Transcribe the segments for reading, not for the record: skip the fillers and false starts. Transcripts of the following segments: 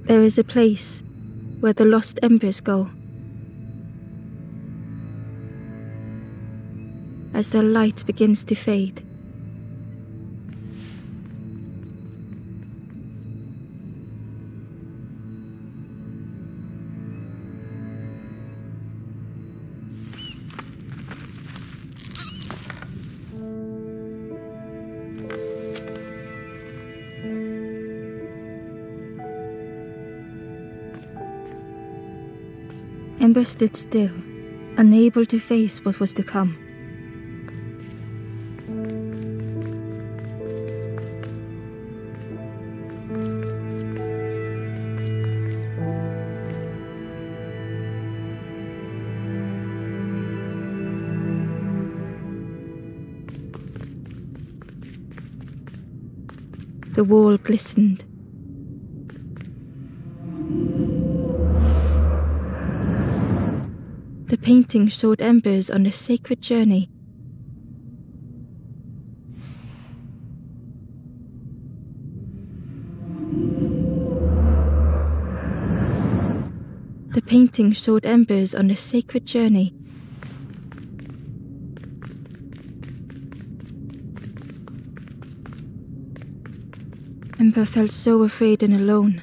There is a place where the lost embers go. As their light begins to fade, Ember stood still, unable to face what was to come. The wall glistened. The painting showed embers on a sacred journey. The painting showed embers on a sacred journey. Ember felt so afraid and alone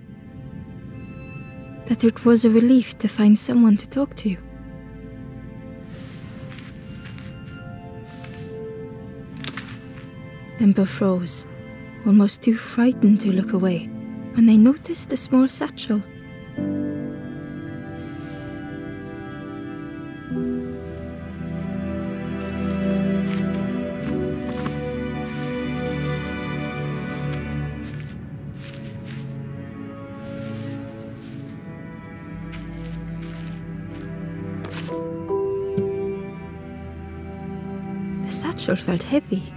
that it was a relief to find someone to talk to. Ember froze, almost too frightened to look away, when they noticed a small satchel. The satchel felt heavy.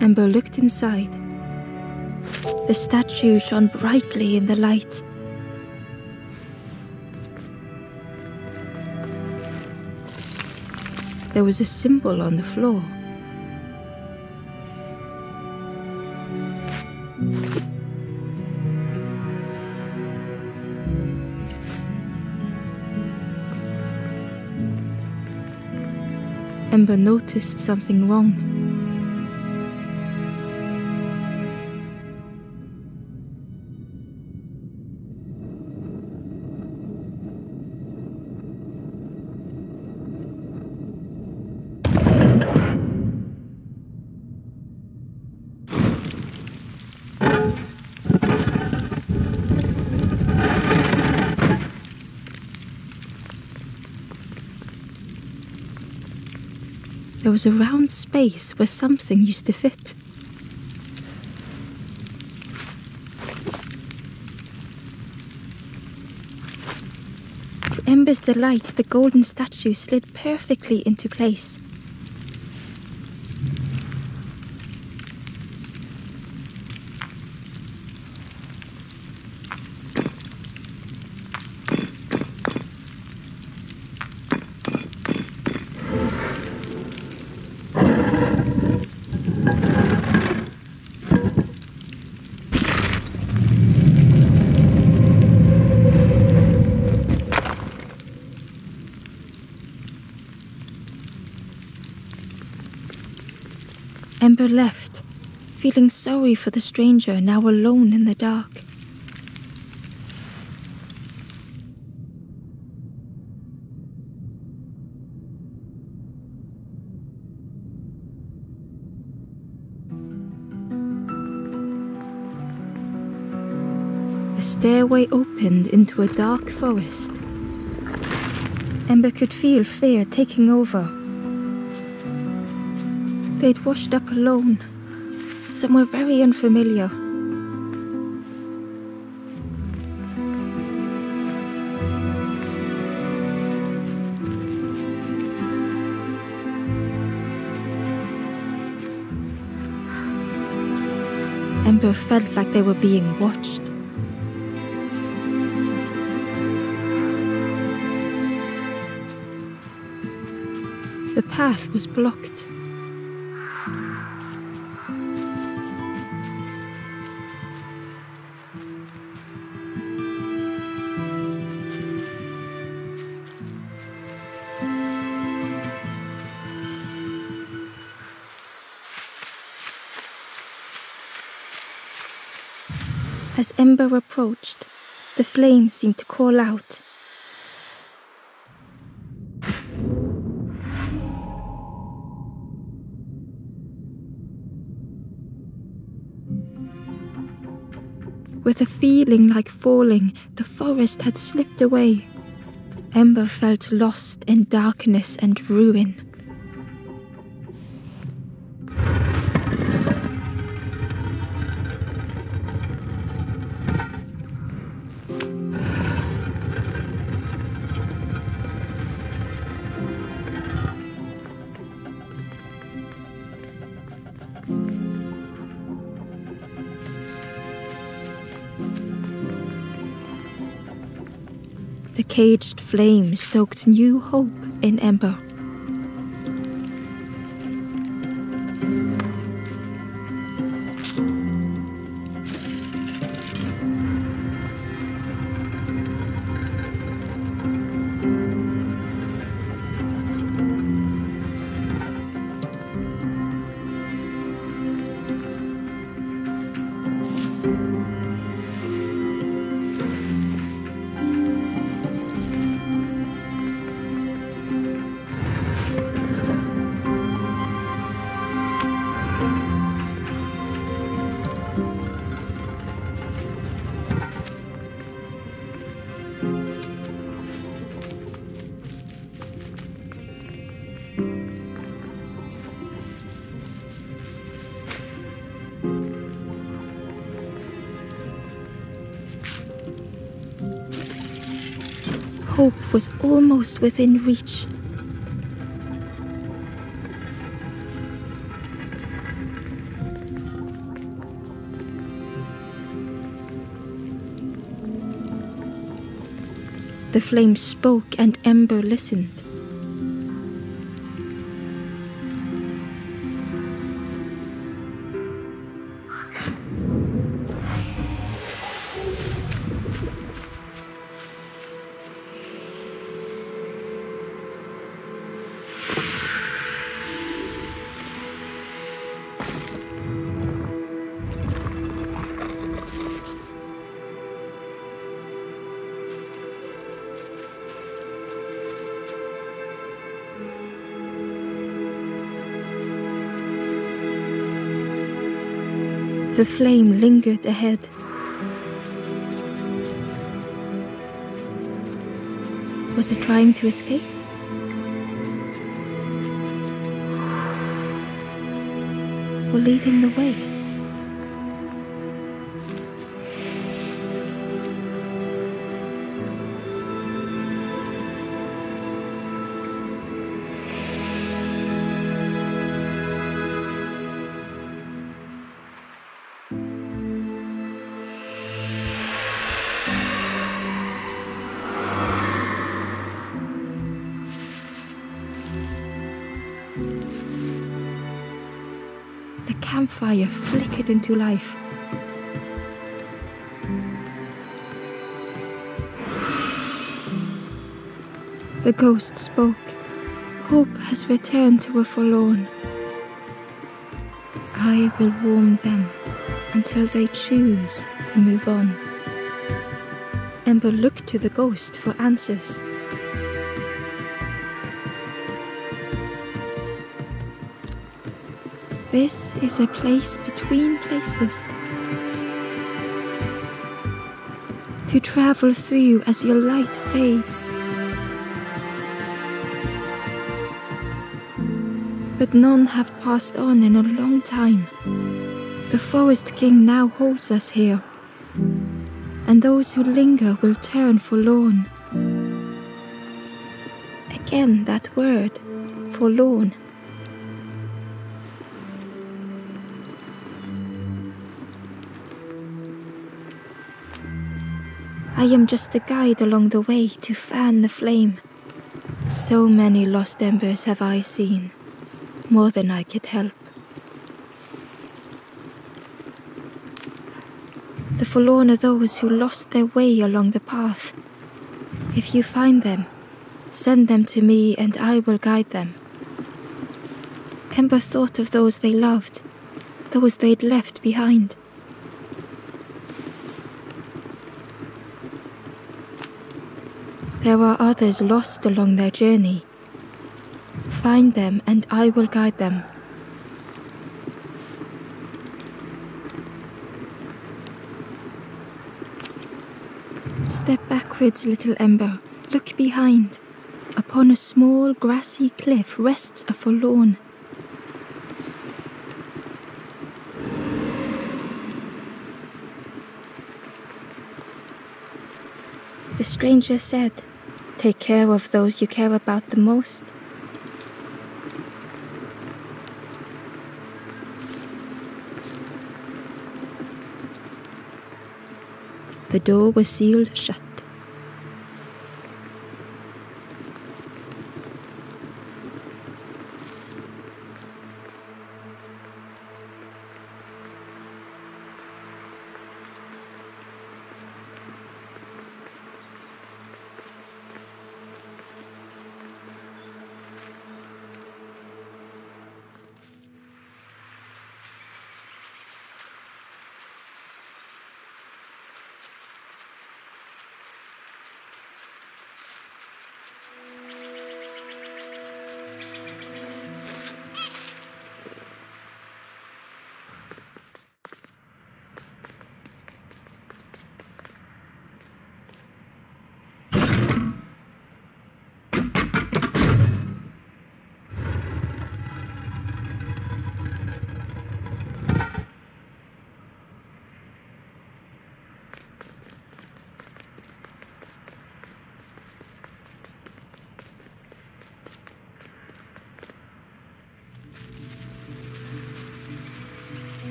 Ember looked inside. The statue shone brightly in the light. There was a symbol on the floor. Ember noticed something wrong. There was a round space where something used to fit. To Ember's delight, the golden statue slid perfectly into place. Ember left, feeling sorry for the stranger now alone in the dark. The stairway opened into a dark forest. Ember could feel fear taking over. They'd washed up alone, somewhere very unfamiliar. Ember felt like they were being watched. The path was blocked. As Ember approached, the flame seemed to call out. With a feeling like falling, the forest had slipped away. Ember felt lost in darkness and ruin. The caged flame stoked new hope in Ember. Hope was almost within reach. The flame spoke and Ember listened. The flame lingered ahead. Was it trying to escape? Or leading the way? The campfire flickered into life. The ghost spoke. Hope has returned to a forlorn. I will warm them until they choose to move on. Ember looked to the ghost for answers. This is a place between places to travel through as your light fades. But none have passed on in a long time. The Forest King now holds us here, and those who linger will turn forlorn. Again that word, forlorn. I am just a guide along the way to fan the flame. So many lost embers have I seen, more than I could help. The forlorn are those who lost their way along the path. If you find them, send them to me and I will guide them. Ember thought of those they loved, those they'd left behind. There are others lost along their journey. Find them and I will guide them. Step backwards, little Ember. Look behind. Upon a small grassy cliff rests a forlorn. The stranger said, "Take care of those you care about the most." The door was sealed shut.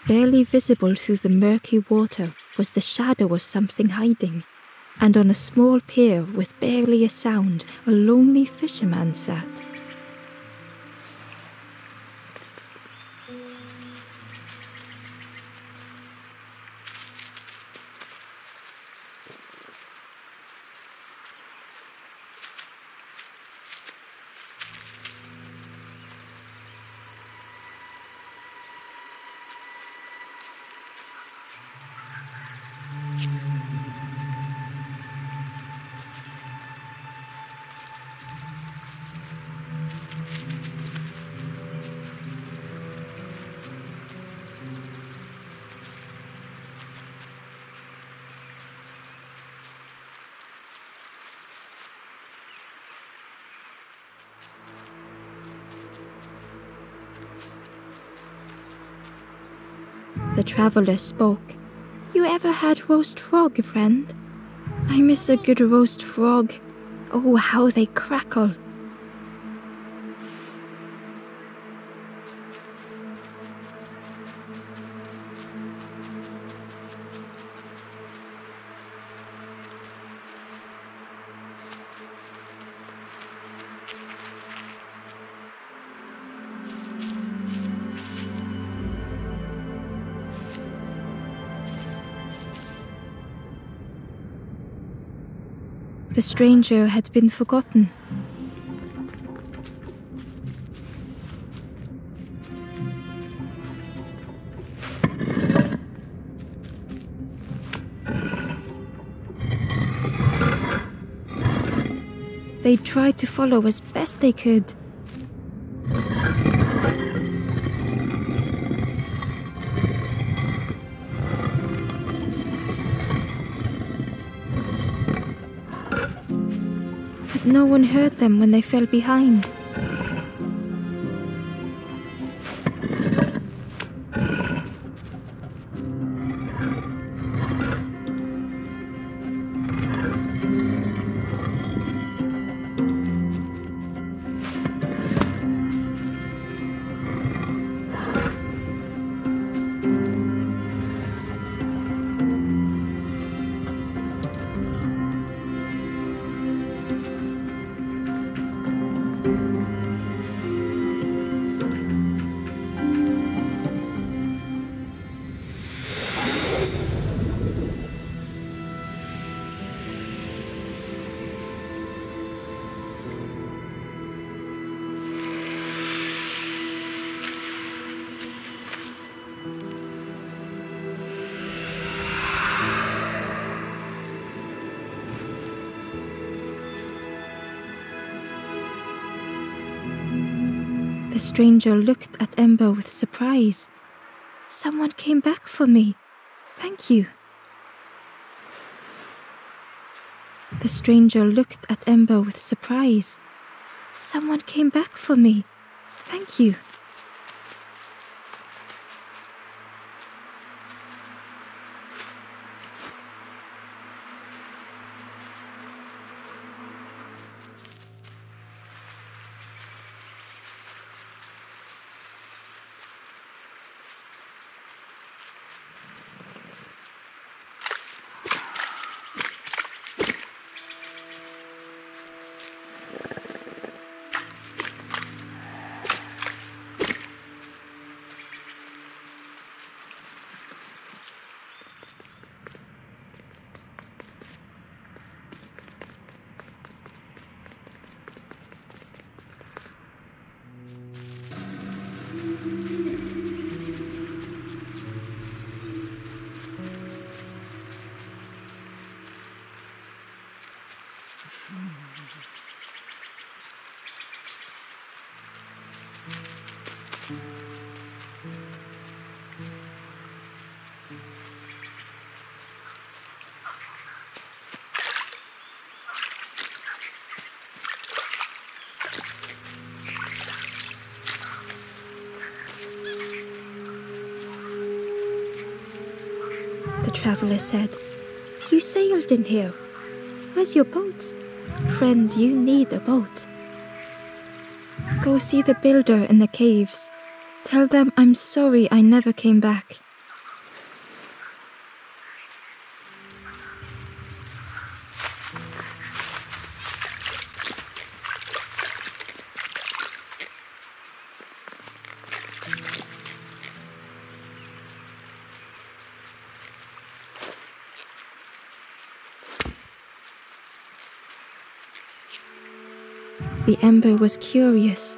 Barely visible through the murky water was the shadow of something hiding, and on a small pier with barely a sound, a lonely fisherman sat. The traveller spoke. "You ever had roast frog, friend? I miss a good roast frog. Oh, how they crackle." The stranger had been forgotten. They tried to follow as best they could. No one heard them when they fell behind. The stranger looked at Ember with surprise. Someone came back for me. Thank you. The stranger looked at Ember with surprise. Someone came back for me. Thank you. The traveler said, "You sailed in here. Where's your boat? Friend, you need a boat. Go see the builder in the caves. Tell them I'm sorry I never came back." The Ember was curious.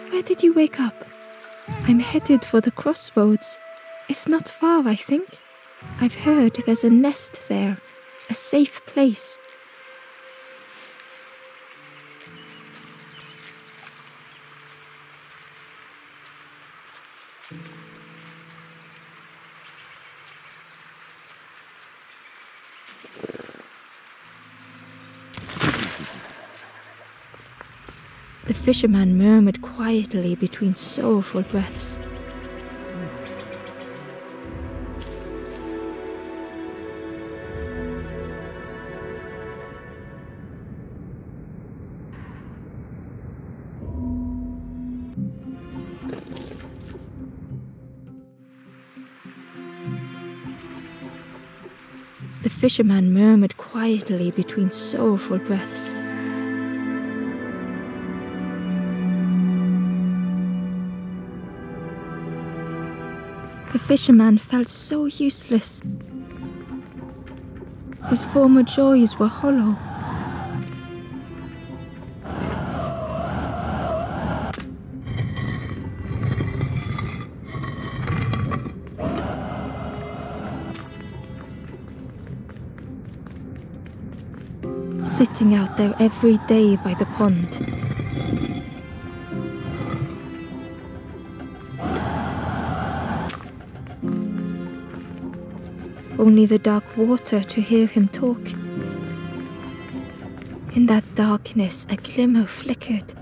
"Where did you wake up?" "I'm headed for the crossroads. It's not far, I think. I've heard there's a nest there, a safe place." The fisherman murmured quietly between sorrowful breaths. The fisherman murmured quietly between sorrowful breaths. The fisherman felt so useless. His former joys were hollow. Sitting out there every day by the pond. Only the dark water to hear him talk. In that darkness, a glimmer flickered.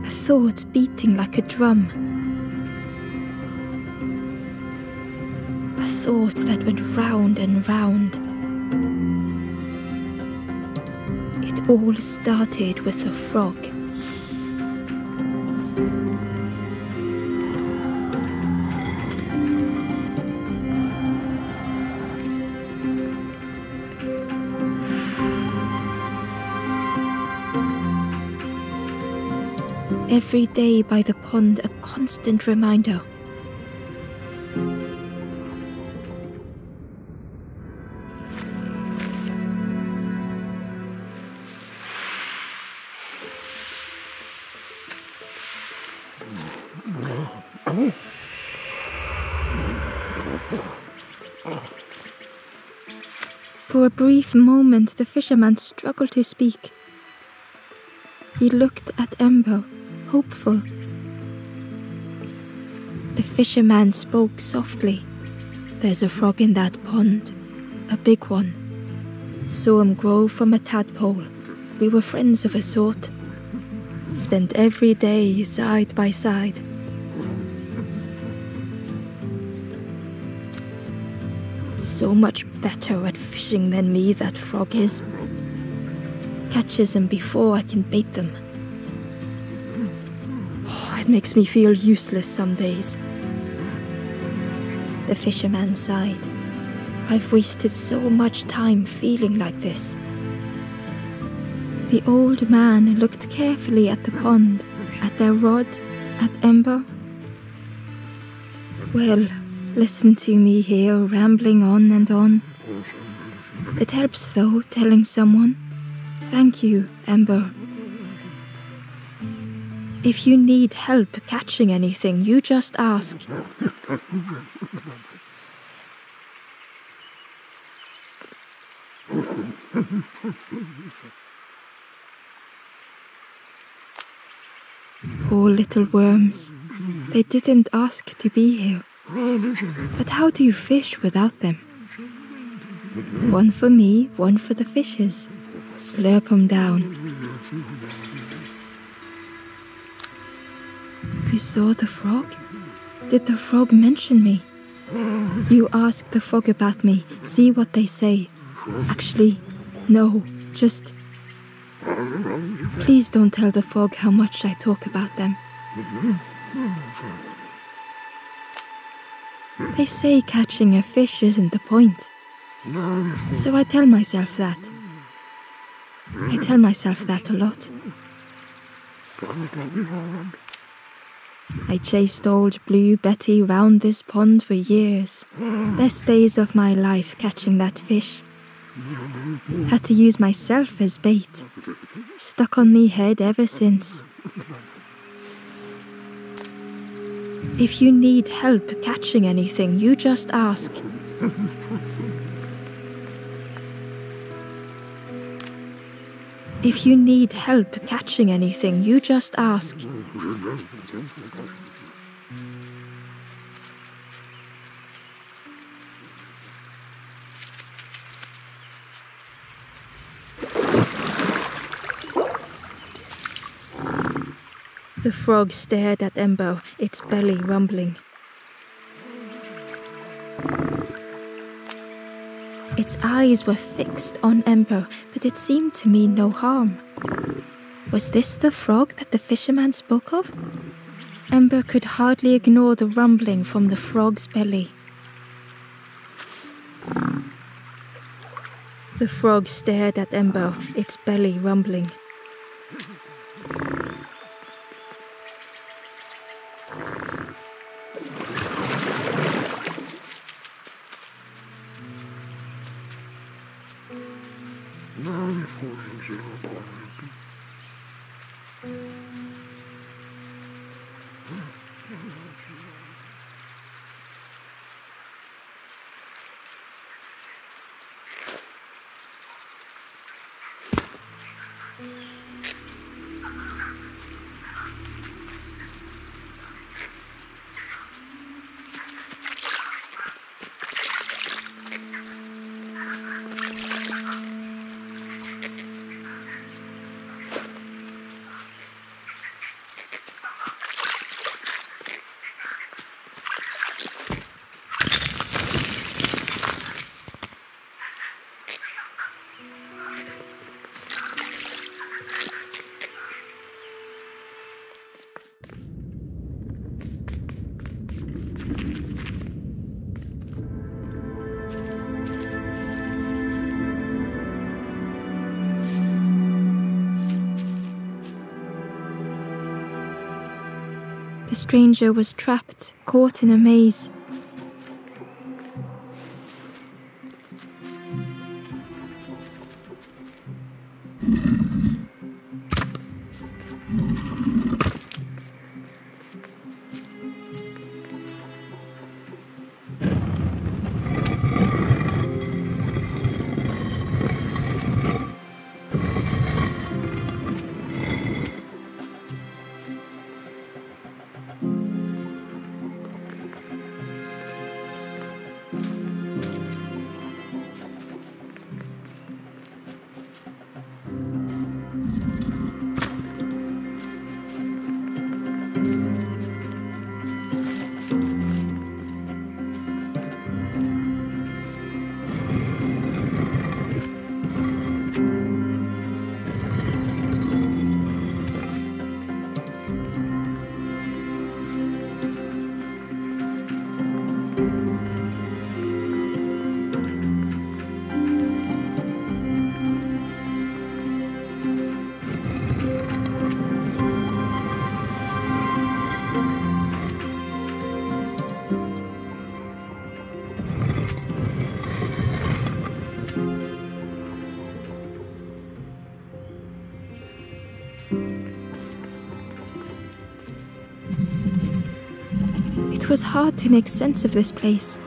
A thought beating like a drum. A thought that went round and round. It all started with a frog. Every day by the pond, a constant reminder. For a brief moment, the fisherman struggled to speak. He looked at Ember, hopeful. The fisherman spoke softly. "There's a frog in that pond, a big one. Saw him grow from a tadpole. We were friends of a sort. Spent every day side by side. So much better at fishing than me, that frog is. Catches them before I can bait them. Oh, it makes me feel useless some days." The fisherman sighed. "I've wasted so much time feeling like this." The old man looked carefully at the pond, at their rod, at Ember. "Well, listen to me here rambling on and on. It helps though, telling someone. Thank you, Ember. If you need help catching anything, you just ask." Poor little worms. They didn't ask to be here. But how do you fish without them? One for me, one for the fishes. Slurp 'em down. You saw the frog? Did the frog mention me? You ask the frog about me, see what they say. Actually, no, just... Please don't tell the frog how much I talk about them. They say catching a fish isn't the point. So I tell myself that. I tell myself that a lot. I chased old Blue Betty round this pond for years. Best days of my life catching that fish. Had to use myself as bait. Stuck on me head ever since. If you need help catching anything, you just ask. If you need help catching anything, you just ask. The frog stared at Ember, its belly rumbling. Its eyes were fixed on Ember, but it seemed to mean no harm. Was this the frog that the fisherman spoke of? Ember could hardly ignore the rumbling from the frog's belly. The frog stared at Ember, its belly rumbling. The stranger was trapped, caught in a maze. It was hard to make sense of this place.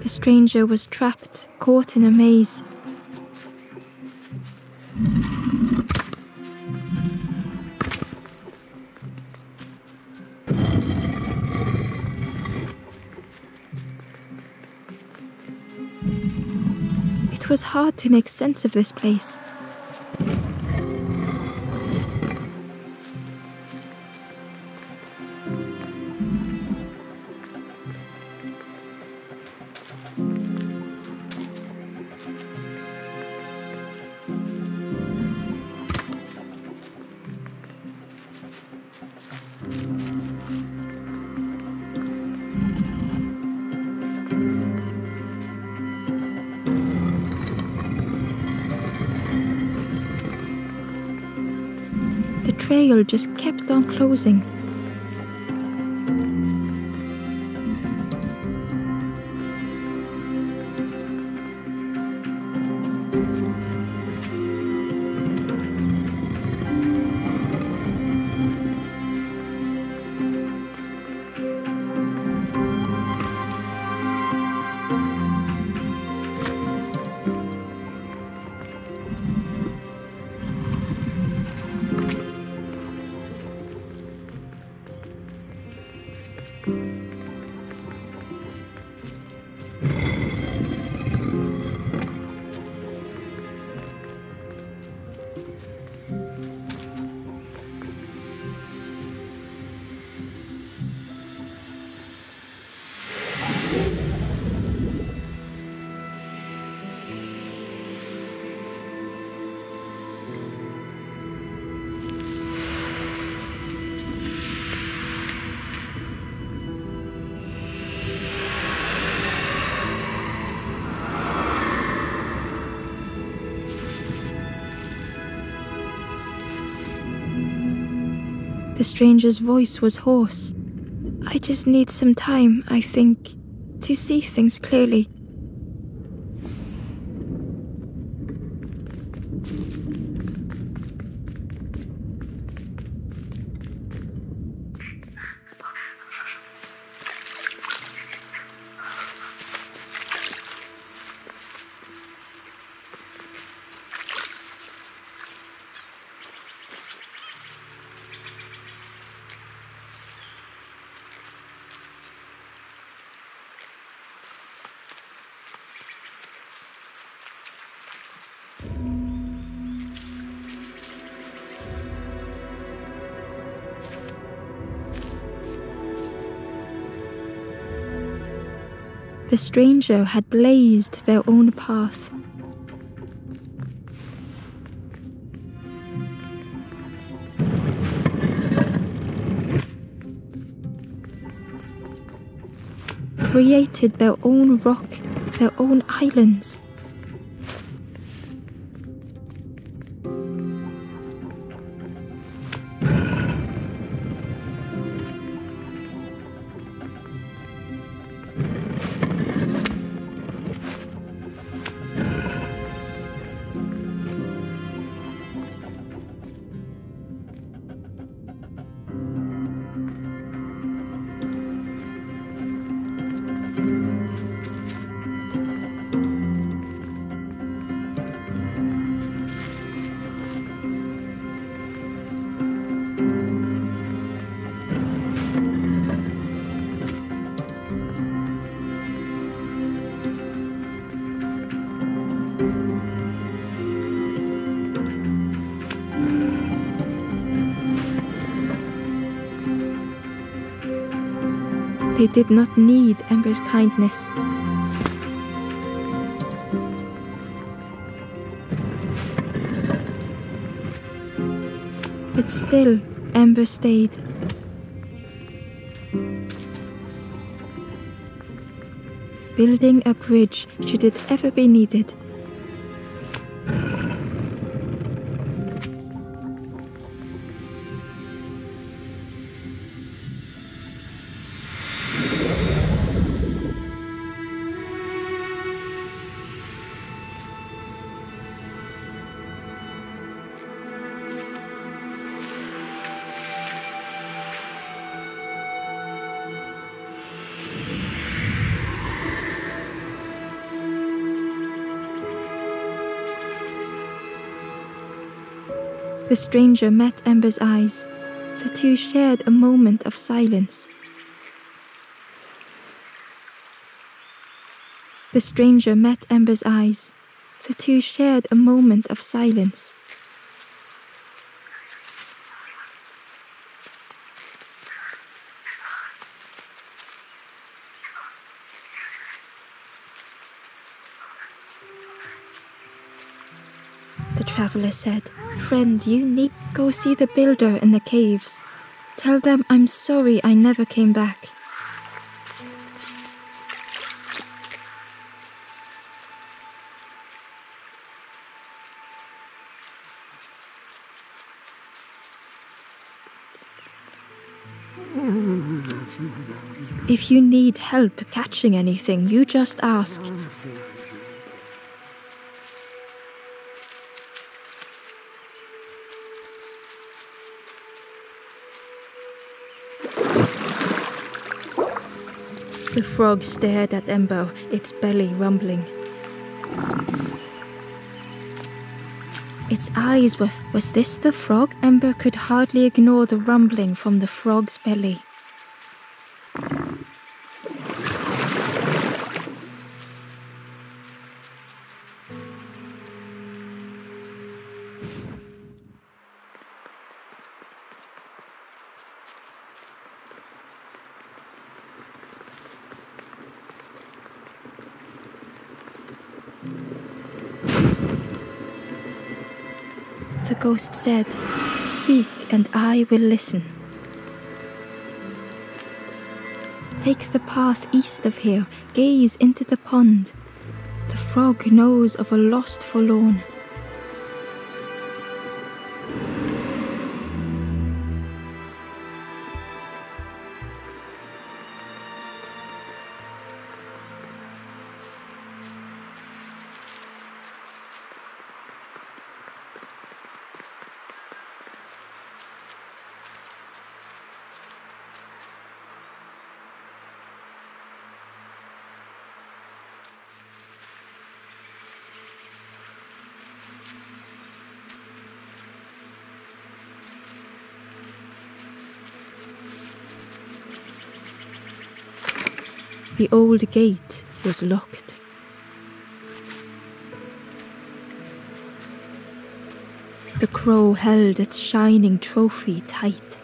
The stranger was trapped, caught in a maze. It was hard to make sense of this place. trail just kept on closing. The stranger's voice was hoarse. I just need some time, I think, to see things clearly. The stranger had blazed their own path. Created their own rock, their own islands. They did not need Ember's kindness. But still, Ember stayed. Building a bridge should it ever be needed. The stranger met Ember's eyes. The two shared a moment of silence. The stranger met Ember's eyes. The two shared a moment of silence. The traveler said, "Friend, you need go see the builder in the caves. Tell them I'm sorry I never came back." If you need help catching anything, you just ask. The frog stared at Ember, its belly rumbling. Its eyes were... Was this the frog? Ember could hardly ignore the rumbling from the frog's belly. The ghost said, "Speak, and I will listen. Take the path east of here, gaze into the pond. The frog knows of a lost forlorn." The old gate was locked. The crow held its shining trophy tight.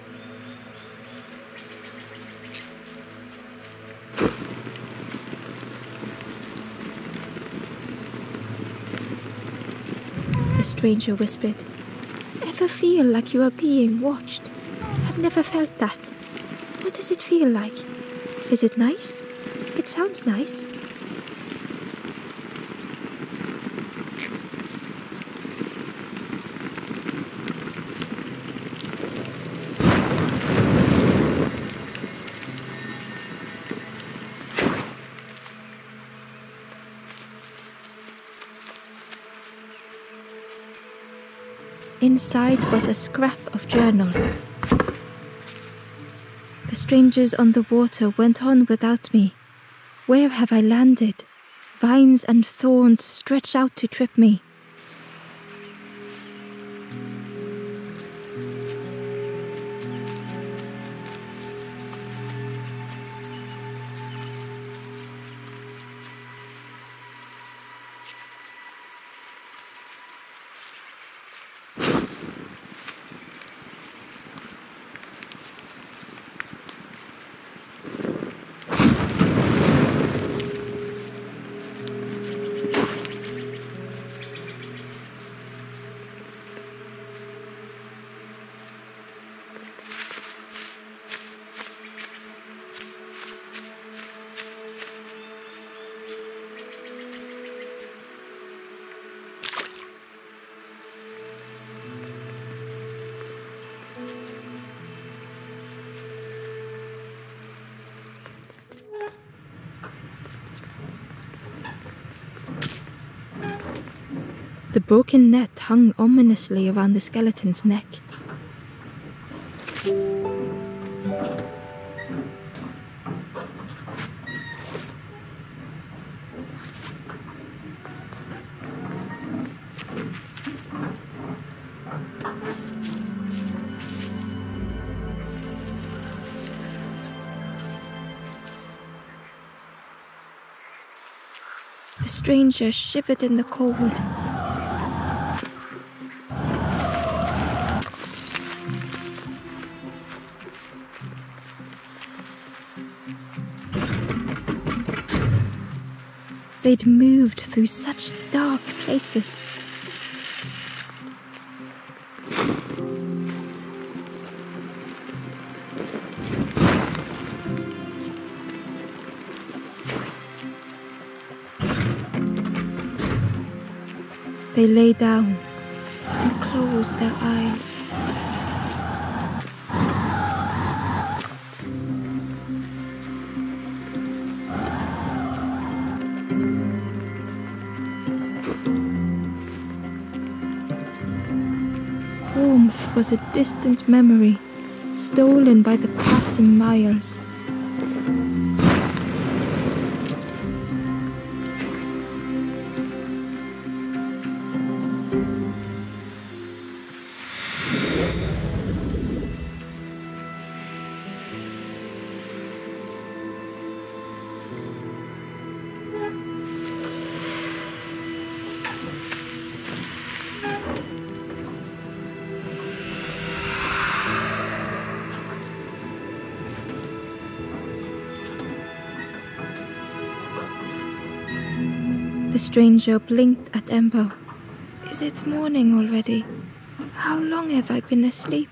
The stranger whispered, "Ever feel like you are being watched? I've never felt that. What does it feel like? Is it nice? It sounds nice." Inside was a scrap of journal. The strangers on the water went on without me. Where have I landed? Vines and thorns stretch out to trip me. The broken net hung ominously around the skeleton's neck. The stranger shivered in the cold. They'd moved through such dark places. They lay down and closed their eyes. was a distant memory, stolen by the passing miles. The stranger blinked at Ember. Is it morning already? How long have I been asleep?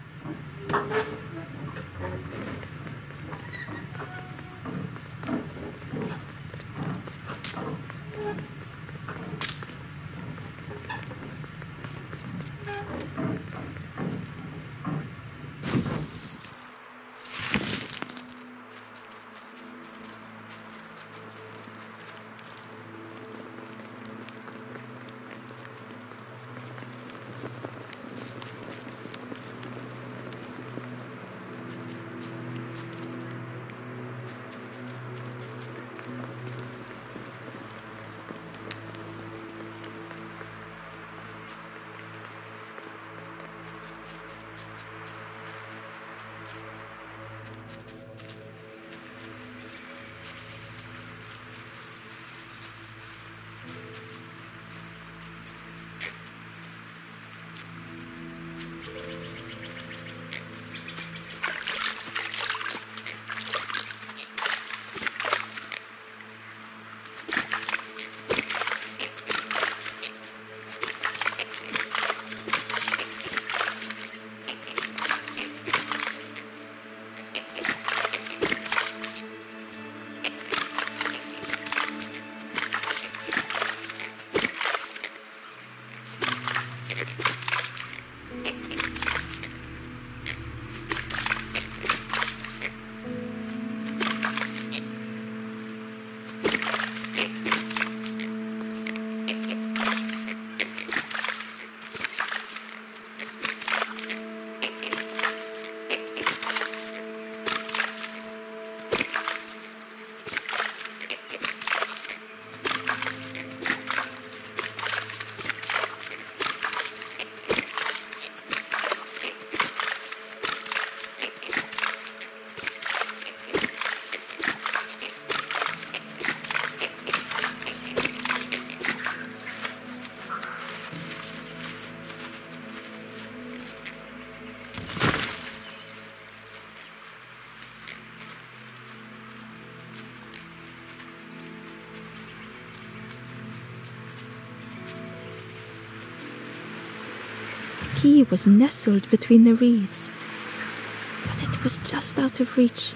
The key was nestled between the reeds, but it was just out of reach.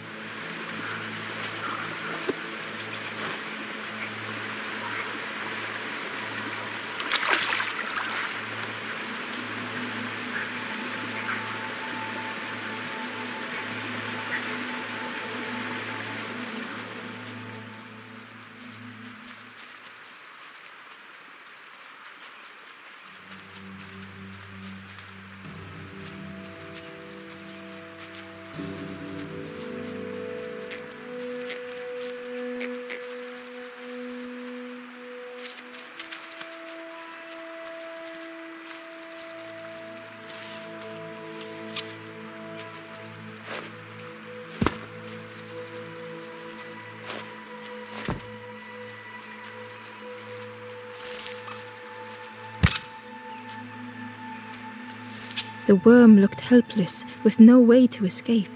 The worm looked helpless, with no way to escape.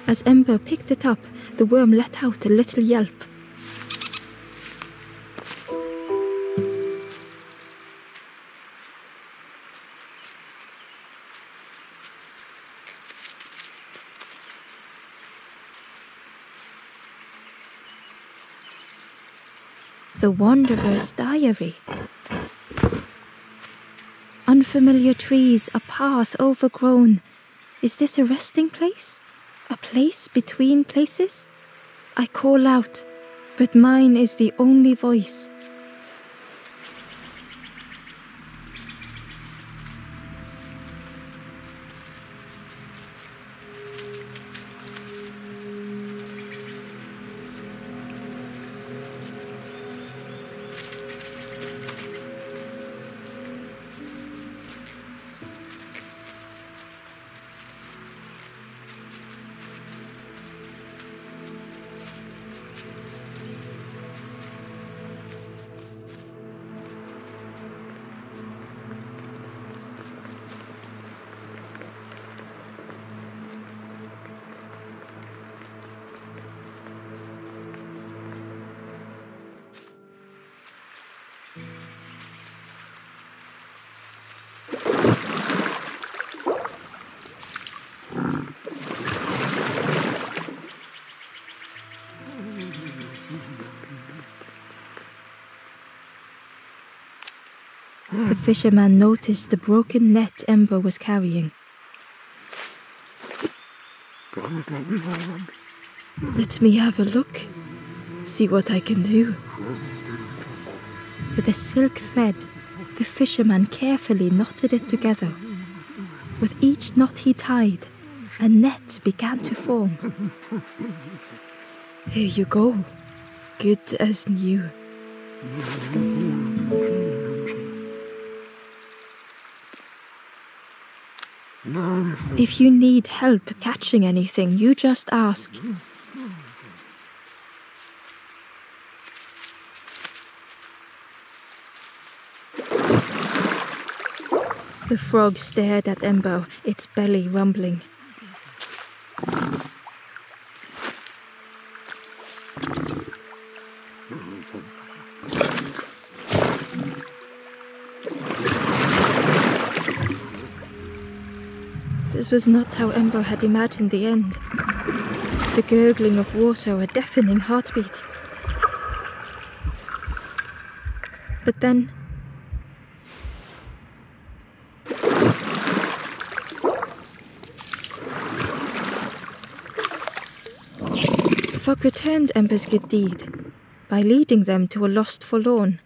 As Ember picked it up, the worm let out a little yelp. The Wanderer's Diary. Unfamiliar trees, a path overgrown. Is this a resting place? A place between places? I call out, but mine is the only voice. The fisherman noticed the broken net Ember was carrying. Let me have a look. See what I can do. With a silk thread, the fisherman carefully knotted it together. With each knot he tied, a net began to form. Here you go, good as new. If you need help catching anything, you just ask. The frog stared at Ember, its belly rumbling. This was not how Ember had imagined the end. The gurgling of water, a deafening heartbeat. But then... the frog returned Ember's good deed by leading them to a lost forlorn.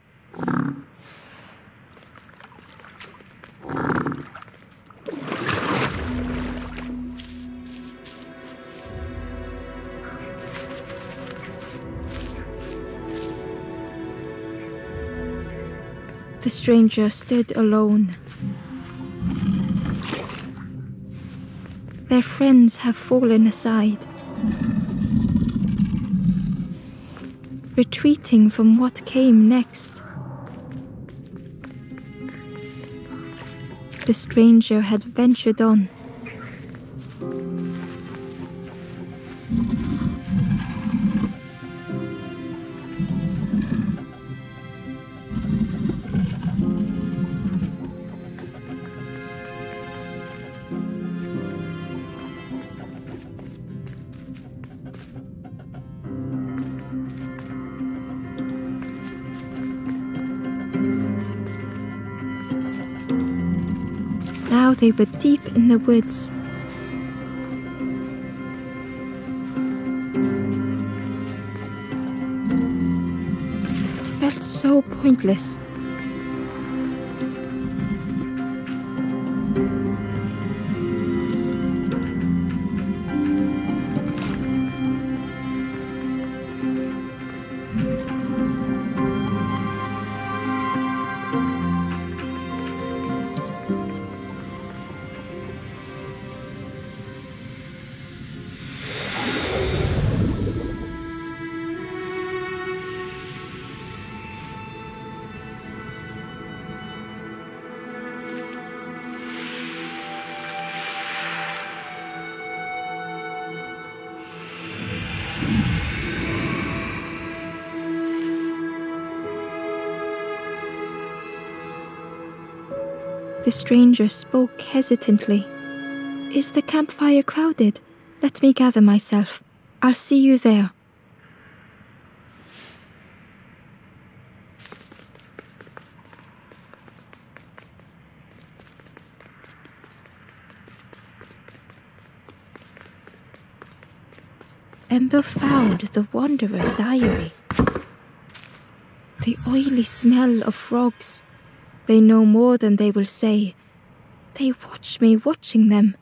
The stranger stood alone. Their friends have fallen aside, retreating from what came next. The stranger had ventured on. Now they were deep in the woods. It felt so pointless. The stranger spoke hesitantly. Is the campfire crowded? Let me gather myself. I'll see you there. Ember found the wanderer's diary. The oily smell of frogs. They know more than they will say. They watch me watching them.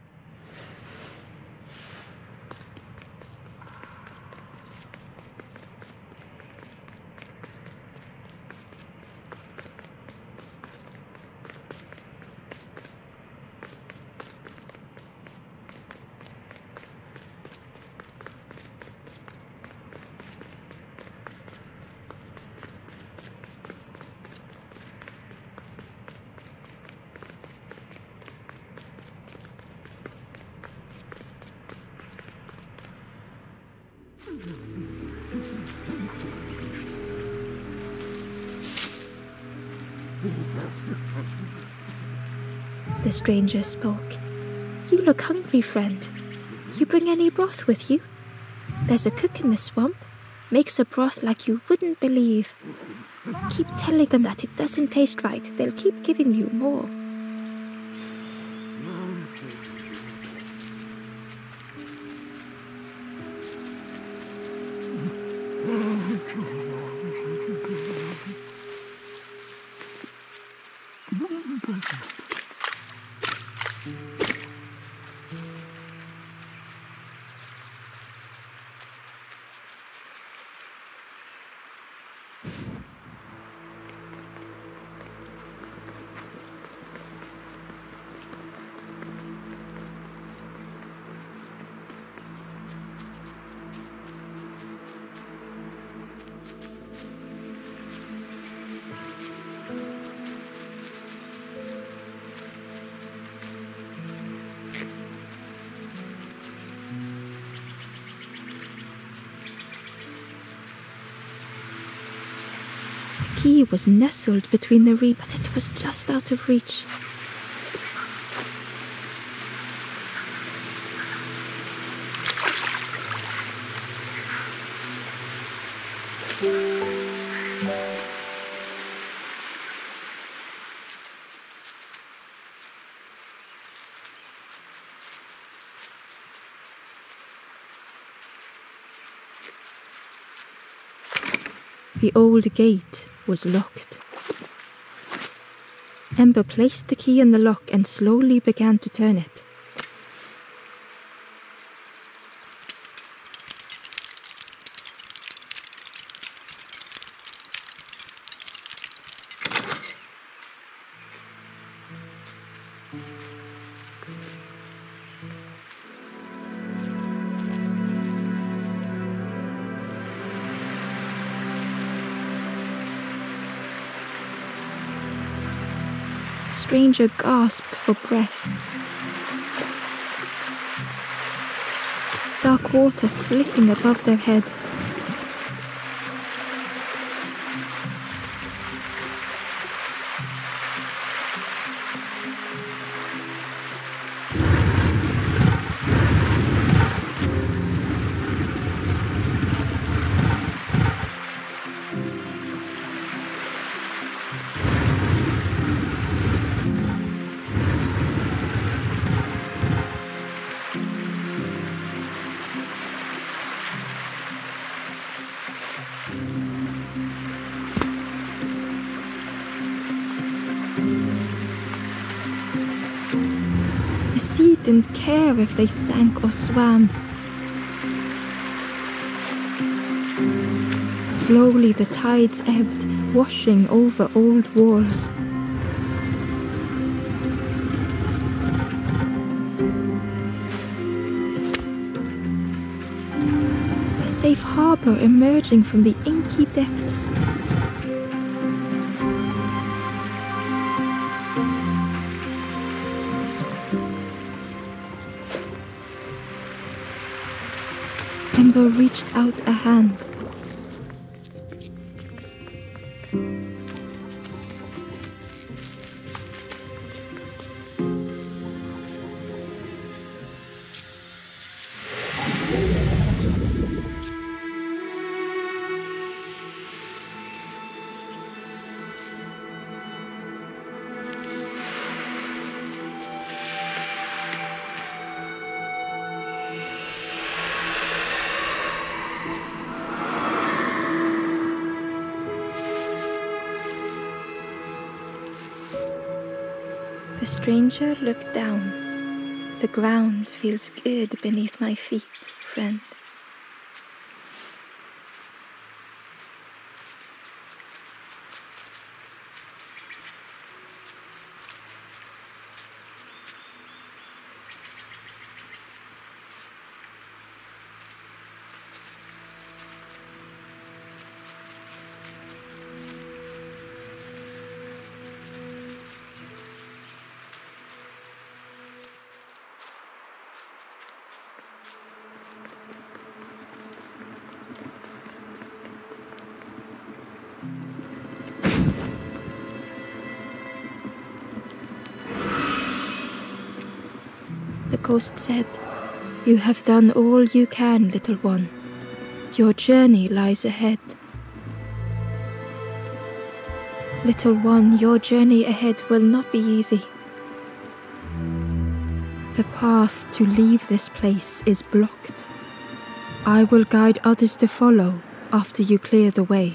The stranger spoke. You look hungry, friend. You bring any broth with you? There's a cook in the swamp. Makes a broth like you wouldn't believe. Keep telling them that it doesn't taste right. They'll keep giving you more. The key was nestled between the reeds, but it was just out of reach. The old gate was locked. Ember placed the key in the lock and slowly began to turn it. The stranger gasped for breath. Dark water slipping above their head. The sea didn't care if they sank or swam. Slowly the tides ebbed, washing over old walls. A safe harbor emerging from the inky depths. Ember reached out a hand. The stranger looked down. The ground feels good beneath my feet, friend. The ghost said, "You have done all you can, little one. Your journey lies ahead." Little one, your journey ahead will not be easy. The path to leave this place is blocked. I will guide others to follow after you clear the way.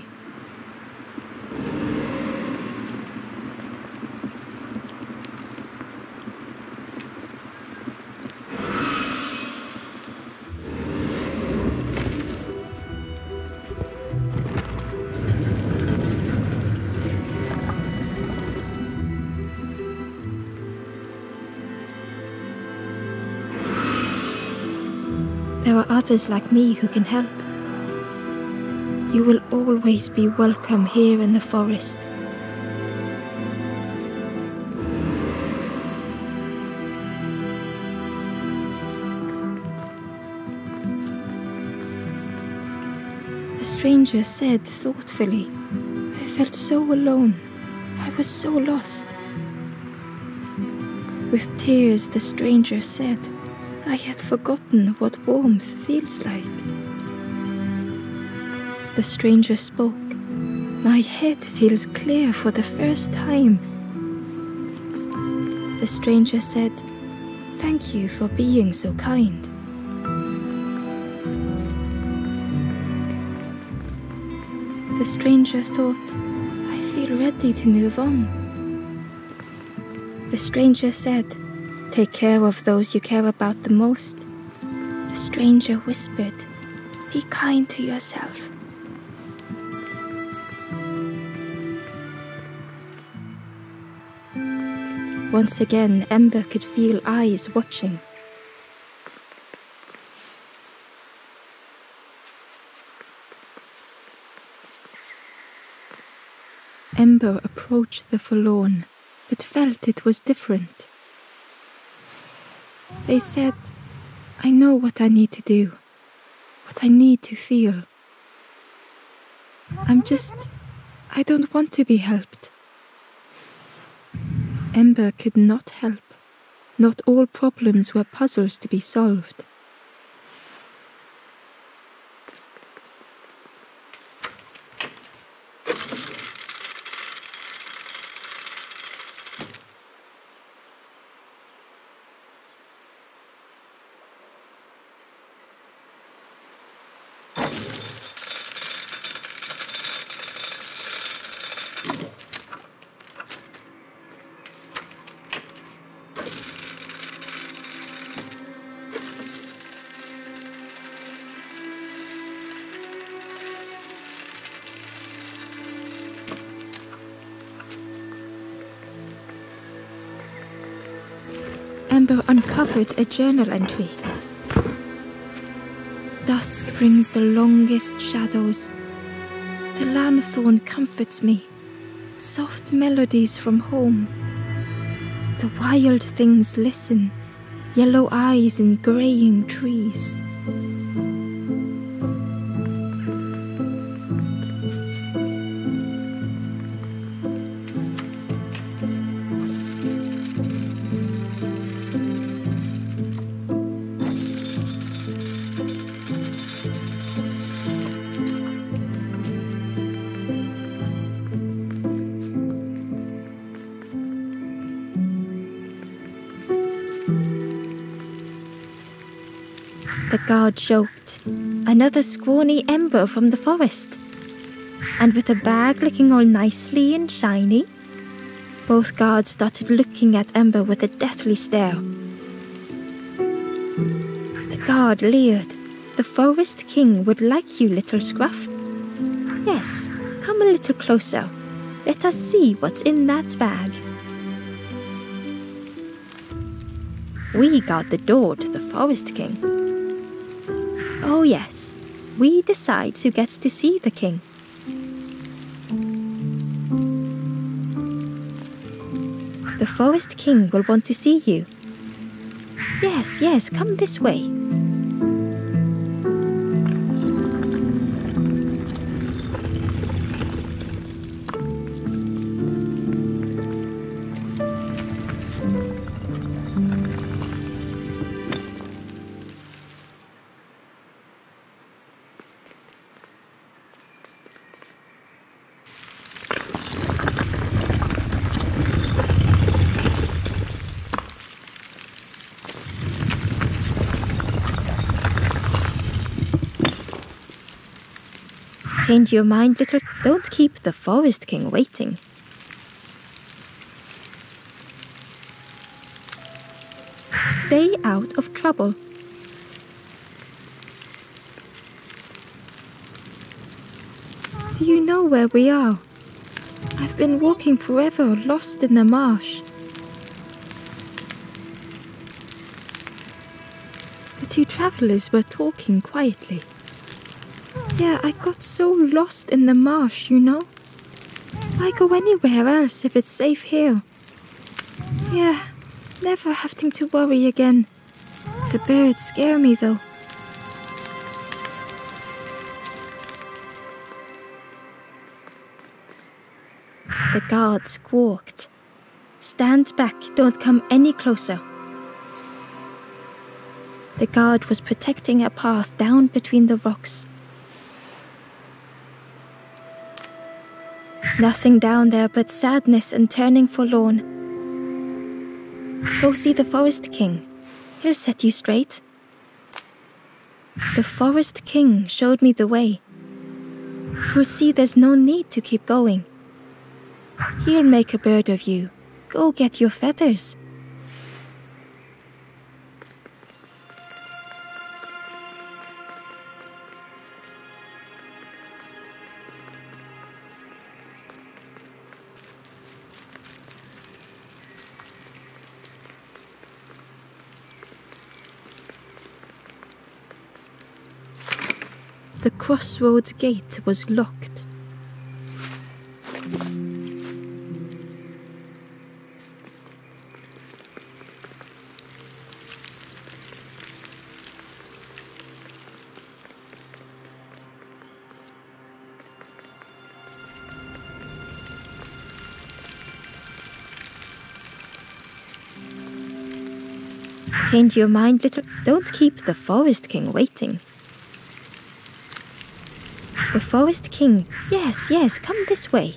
There are others like me who can help. You will always be welcome here in the forest. The stranger said thoughtfully, I felt so alone. I was so lost. With tears, the stranger said, I had forgotten what warmth feels like. The stranger spoke. My head feels clear for the first time. The stranger said, thank you for being so kind. The stranger thought, I feel ready to move on. The stranger said, take care of those you care about the most. The stranger whispered, be kind to yourself. Once again, Ember could feel eyes watching. Ember approached the forlorn, but felt it was different. They said, I know what I need to do, what I need to feel. I don't want to be helped. Ember could not help. Not all problems were puzzles to be solved. Ember uncovered a journal entry. Dusk brings the longest shadows. The lanthorn comforts me. Soft melodies from home. The wild things listen. Yellow eyes in graying trees. The guard joked, another scrawny Ember from the forest. And with a bag looking all nicely and shiny. Both guards started looking at Ember with a deathly stare. The guard leered. The forest king would like you, little scruff. Yes, come a little closer. Let us see what's in that bag. We guard the door to the forest king. Oh yes, we decide who gets to see the king. The forest king will want to see you. Yes, come this way. Change your mind, little. Don't keep the Forest King waiting. Stay out of trouble. Do you know where we are? I've been walking forever, lost in the marsh. The two travelers were talking quietly. Yeah, I got so lost in the marsh, you know? Why go anywhere else if it's safe here? Yeah, never having to worry again. The birds scare me though. The guard squawked. Stand back, don't come any closer. The guard was protecting a path down between the rocks. Nothing down there but sadness and turning forlorn. Go see the Forest King. He'll set you straight. The Forest King showed me the way. You'll see there's no need to keep going. He'll make a bird of you. Go get your feathers. The crossroads gate was locked. Change your mind, little. Don't keep the Forest King waiting. The Forest King. Yes, yes, come this way.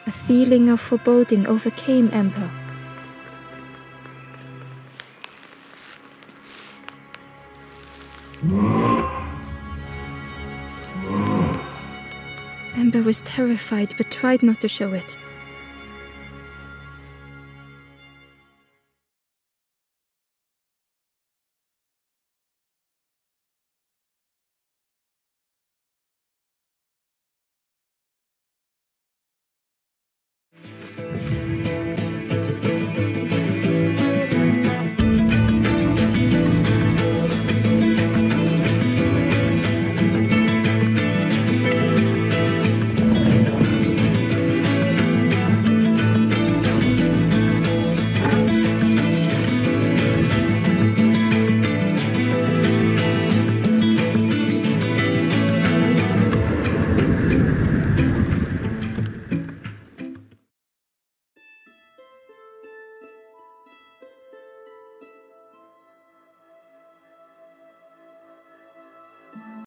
A feeling of foreboding overcame Ember. Ember was terrified but tried not to show it.